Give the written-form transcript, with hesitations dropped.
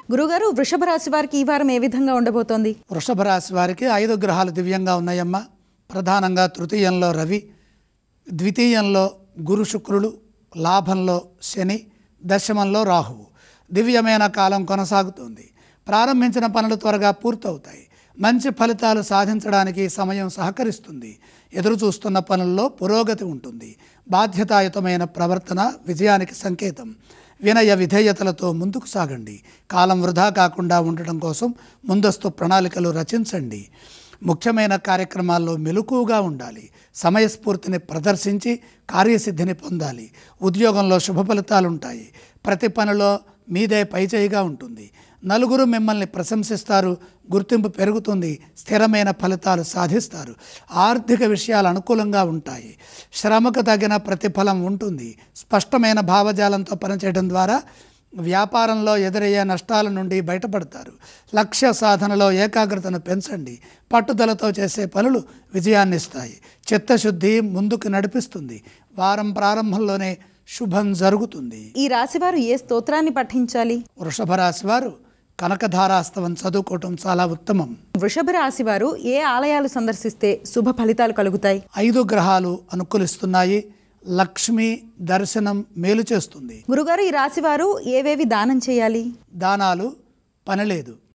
గురుగారు, వృషభ రాశి వారికి ఈ వారం ఏ విధంగా ఉండబోతోంది? వృషభ రాశి వారికి 5 గ్రహాలు దివ్యంగా ఉన్నాయమ్మా. ప్రధానంగా తృతీయంలో రవి, ద్వితీయంలో గురు శుక్రులు, లాభంలో శని, దశమంలో రాహువు. దివ్యమైన కాలం కొనసాగుతుంది. ప్రారంభించిన పనులు త్వరగా పూర్తవుతాయి. మంచి ఫలితాలు సాధించడానికి సమయం సహకరిస్తుంది. ఎదురు చూస్తున్న పనుల్లో పురోగతి ఉంటుంది. బాధ్యతాయుతమైన ప్రవర్తన విజయానికి సంకేతం. వినయ విధేయతలతో ముందుకు సాగండి. కాలం వృధా కాకుండా ఉండటం కోసం ముందస్తు ప్రణాళికలు రచించండి. ముఖ్యమైన కార్యక్రమాల్లో మెలకువగా ఉండాలి. సమయస్ఫూర్తిని ప్రదర్శించి కార్యసిద్ధిని పొందాలి. ఉద్యోగంలో శుభ ఫలితాలుంటాయి. ప్రతి పనిలో మీదే పైచేయిగా ఉంటుంది. నలుగురు మిమ్మల్ని ప్రశంసిస్తారు. గుర్తింపు పెరుగుతుంది. స్థిరమైన ఫలితాలు సాధిస్తారు. ఆర్థిక విషయాలు అనుకూలంగా ఉంటాయి. శ్రమకు తగిన ప్రతిఫలం ఉంటుంది. స్పష్టమైన భావజాలంతో పనిచేయడం ద్వారా వ్యాపారంలో ఎదురయ్యే నష్టాల నుండి బయటపడతారు. లక్ష్య సాధనలో ఏకాగ్రతను పెంచండి. పట్టుదలతో చేసే పనులు విజయాన్ని ఇస్తాయి. చిత్తశుద్ధి ముందుకు నడిపిస్తుంది. వారం ప్రారంభంలోనే శుభం జరుగుతుంది. ఈ రాశివారు ఏ స్తోత్రాన్ని పఠించాలి? వృషభ రాశి వారు కనకధారాస్తవం చదువుకోవటం చాలా ఉత్తమం. వృషభ రాశి వారు ఏ ఆలయాలు సందర్శిస్తే శుభ ఫలితాలు కలుగుతాయి? 5 గ్రహాలు అనుకూలిస్తున్నాయి. లక్ష్మి దర్శనం మేలు చేస్తుంది. గురుగారు, ఈ రాశి వారు ఏవేవి దానం చేయాలి? దానాలు పనిలేదు.